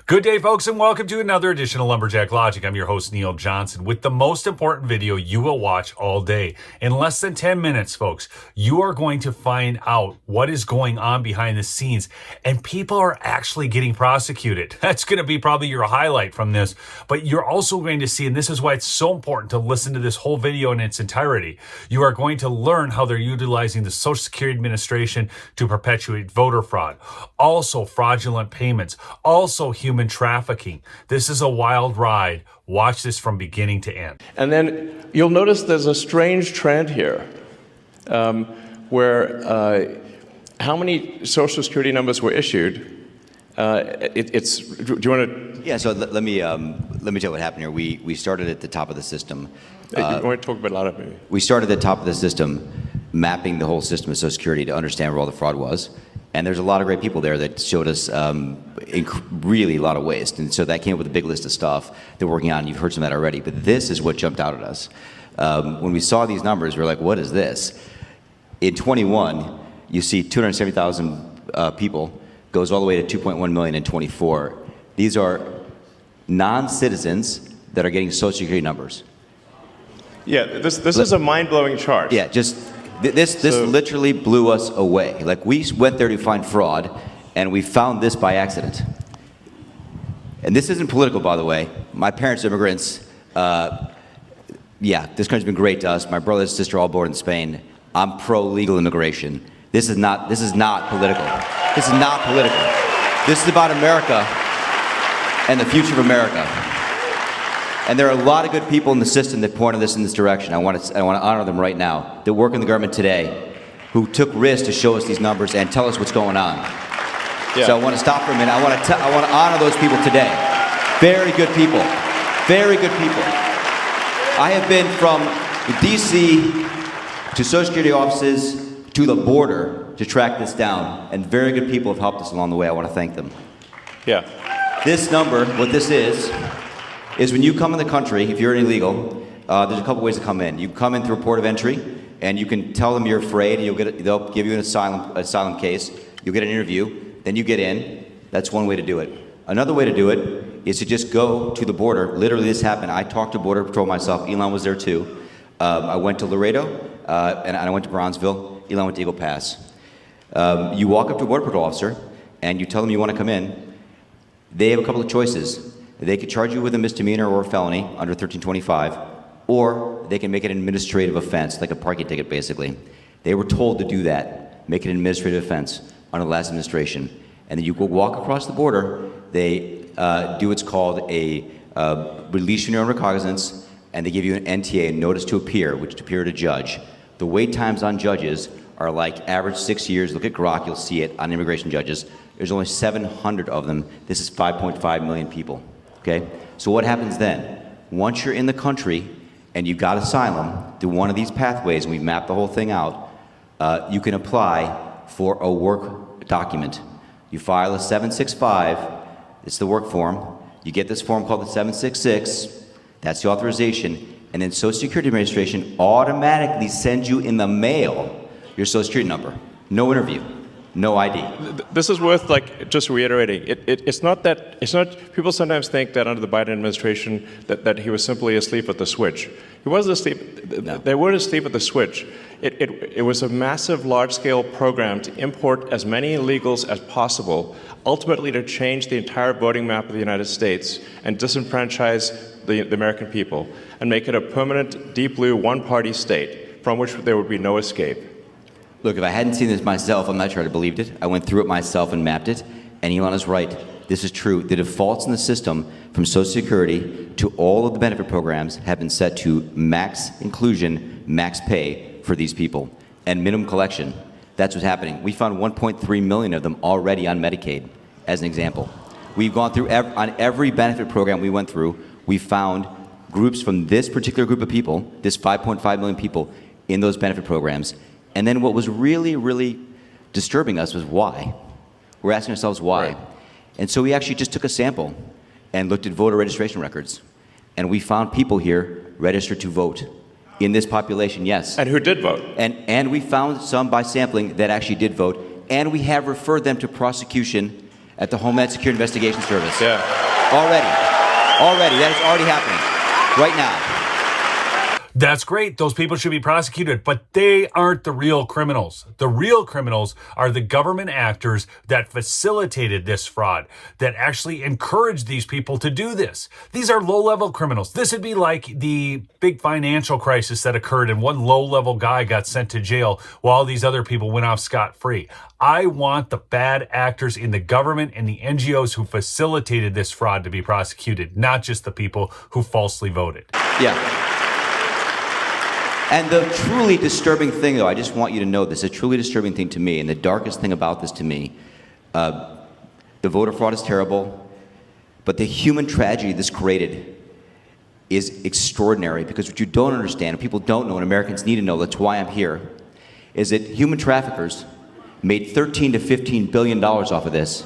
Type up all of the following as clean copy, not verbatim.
Good day, folks, and welcome to another edition of Lumberjack Logic. I'm your host, Neil Johnson, with the most important video you will watch all day. In less than 10 minutes, folks, you are going to find out what is going on behind the scenes, and people are actually getting prosecuted. That's going to be probably your highlight from this, but you're also going to see, and this is why it's so important to listen to this whole video in its entirety, you are going to learn how they're utilizing the Social Security Administration to perpetuate voter fraud, also fraudulent payments, also human trafficking. This is a wild ride. Watch this from beginning to end. And then you'll notice there's a strange trend here where how many Social Security numbers were issued. Do you want to? Yeah, so let me tell you what happened here. We started at the top of the system. You want to talk about a lot of maybe? We started at the top of the system, mapping the whole system of Social Security to understand where all the fraud was. And there's a lot of great people there that showed us really a lot of waste. And so that came up with a big list of stuff they're working on. You've heard some of that already. But this is what jumped out at us. When we saw these numbers, we were like, what is this? In 21, you see 270,000 people, goes all the way to 2.1 million in 24. These are non-citizens that are getting Social Security numbers. Yeah, this is a mind-blowing chart. Yeah, This literally blew us away. Like, we went there to find fraud, and we found this by accident. And this isn't political, by the way. My parents are immigrants. Yeah, this country's been great to us. My brother and sister all born in Spain. I'm pro-legal immigration. This is not political. This is not political. This is about America and the future of America. And there are a lot of good people in the system that pointed us in this direction. I want to honor them right now, that work in the government today, who took risks to show us these numbers and tell us what's going on. Yeah. So I want to stop for a minute. I want to honor those people today. Very good people. Very good people. I have been from D.C. to Social Security offices to the border to track this down, and very good people have helped us along the way. I want to thank them. Yeah. This number, what this is when you come in the country, if you're illegal, there's a couple ways to come in. You come in through a port of entry, and you can tell them you're afraid, and they'll give you an asylum case. You'll get an interview, then you get in. That's one way to do it. Another way to do it is to just go to the border. Literally, this happened. I talked to Border Patrol myself. Elon was there too. I went to Laredo, and I went to Bronzeville. Elon went to Eagle Pass. You walk up to a Border Patrol officer, and you tell them you want to come in. They have a couple of choices. They could charge you with a misdemeanor or a felony under 1325, or they can make it an administrative offense, like a parking ticket, basically. They were told to do that, make it an administrative offense under the last administration. And then you go walk across the border, they do what's called a release your own recognizance, and they give you an NTA, a notice to appear, which to appear to judge. The wait times on judges are like average 6 years. Look at Grok, you'll see it on immigration judges. There's only 700 of them. This is 5.5 million people. Okay? So what happens then? Once you're in the country and you got asylum through one of these pathways, and we've mapped the whole thing out, you can apply for a work document. You file a 765, it's the work form. You get this form called the 766, that's the authorization, and then Social Security Administration automatically sends you in the mail your Social Security number. No interview. No ID. This is worth just reiterating. It's not people sometimes think that under the Biden administration that he was simply asleep at the switch. He wasn't asleep. No. They weren't asleep at the switch. It was a massive, large-scale program to import as many illegals as possible, ultimately to change the entire voting map of the United States and disenfranchise the American people and make it a permanent, deep blue, one-party state from which there would be no escape. Look, if I hadn't seen this myself, I'm not sure I'd have believed it. I went through it myself and mapped it, and Elon is right. This is true. The defaults in the system from Social Security to all of the benefit programs have been set to max inclusion, max pay for these people, and minimum collection. That's what's happening. We found 1.3 million of them already on Medicaid, as an example. We've gone through, on every benefit program we went through, we found groups from this particular group of people, this 5.5 million people, in those benefit programs. And then what was really, really disturbing us was why. We're asking ourselves why. Right. And so we actually just took a sample and looked at voter registration records. And we found people here registered to vote in this population, yes. And who did vote. And we found some by sampling that actually did vote. And we have referred them to prosecution at the Homeland Security Investigation Service. Yeah. Already. That is already happening right now. That's great. Those people should be prosecuted, but they aren't the real criminals. The real criminals are the government actors that facilitated this fraud, that actually encouraged these people to do this. These are low-level criminals. This would be like the big financial crisis that occurred and one low-level guy got sent to jail while these other people went off scot-free. I want the bad actors in the government and the NGOs who facilitated this fraud to be prosecuted, not just the people who falsely voted. Yeah. And the truly disturbing thing, though, I just want you to know this, a truly disturbing thing to me, and the darkest thing about this to me, the voter fraud is terrible, but the human tragedy this created is extraordinary, because what you don't understand, and people don't know, and Americans need to know, that's why I'm here, is that human traffickers made $13 to $15 billion off of this,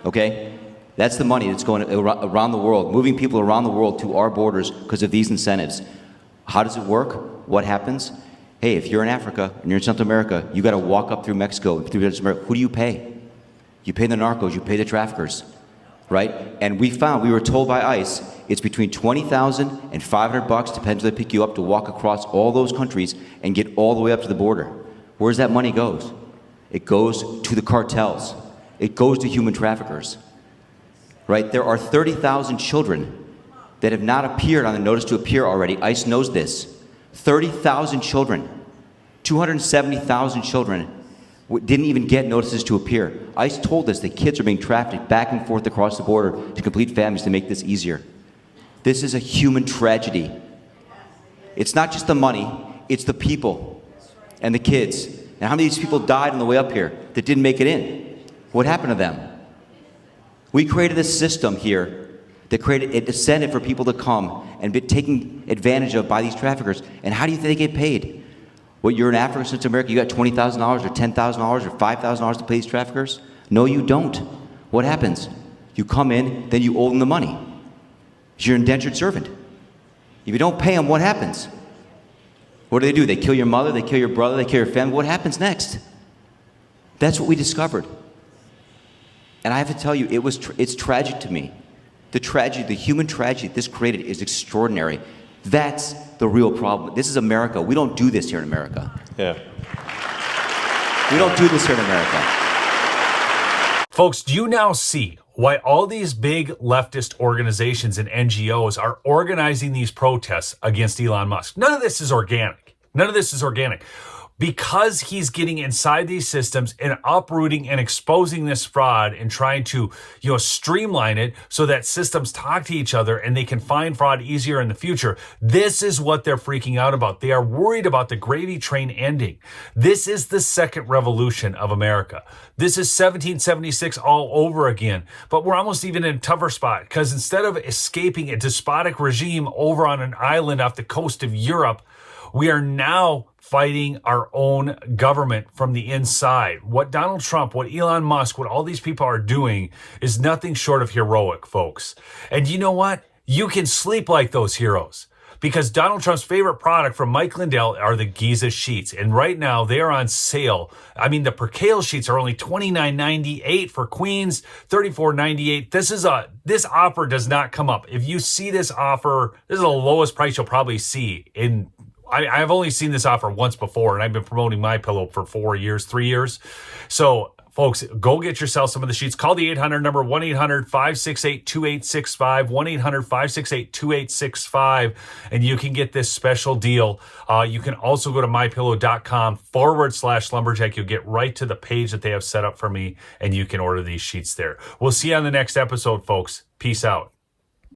okay? That's the money that's going around the world, moving people around the world to our borders because of these incentives. How does it work? What happens? Hey, if you're in Africa and you're in Central America, you got to walk up through Mexico, through Central America. Who do you pay? You pay the narcos, you pay the traffickers, right? And we were told by ICE, it's between $20,000 and $500, depends where they pick you up, to walk across all those countries and get all the way up to the border. Where's that money goes? It goes to the cartels. It goes to human traffickers, right? There are 30,000 children that have not appeared on the notice to appear already. ICE knows this. 30,000 children, 270,000 children didn't even get notices to appear. ICE told us that kids are being trafficked back and forth across the border to complete families to make this easier. This is a human tragedy. It's not just the money, it's the people and the kids. And how many of these people died on the way up here that didn't make it in? What happened to them? We created a system here that created an incentive for people to come and be taken advantage of by these traffickers. And how do you think they get paid? Well, you're in Africa, Central America, you got $20,000 or $10,000 or $5,000 to pay these traffickers? No, you don't. What happens? You come in, then you owe them the money. You're an indentured servant. If you don't pay them, what happens? What do? They kill your mother, they kill your brother, they kill your family. What happens next? That's what we discovered. And I have to tell you, it's tragic to me. The tragedy, the human tragedy this created is extraordinary. That's the real problem. This is America. We don't do this here in America. Yeah. We don't do this here in America. Folks, do you now see why all these big leftist organizations and NGOs are organizing these protests against Elon Musk? None of this is organic. None of this is organic. Because he's getting inside these systems and uprooting and exposing this fraud and trying to, streamline it so that systems talk to each other and they can find fraud easier in the future. This is what they're freaking out about. They are worried about the gravy train ending. This is the second revolution of America. This is 1776 all over again. But we're almost even in a tougher spot, because instead of escaping a despotic regime over on an island off the coast of Europe, we are now fighting our own government from the inside. What Donald Trump, what Elon Musk, what all these people are doing is nothing short of heroic, folks. And you know what? You can sleep like those heroes, because Donald Trump's favorite product from Mike Lindell are the Giza sheets. And right now they are on sale. I mean, the percale sheets are only $29.98 for queens, $34.98. This offer does not come up. If you see this offer, this is the lowest price you'll probably see in I've only seen this offer once before, and I've been promoting my pillow for 3 years. So, folks, go get yourself some of the sheets. Call the 800 number, 1-800-568-2865, 1-800-568-2865, and you can get this special deal. You can also go to mypillow.com/lumberjack. You'll get right to the page that they have set up for me, and you can order these sheets there. We'll see you on the next episode, folks. Peace out.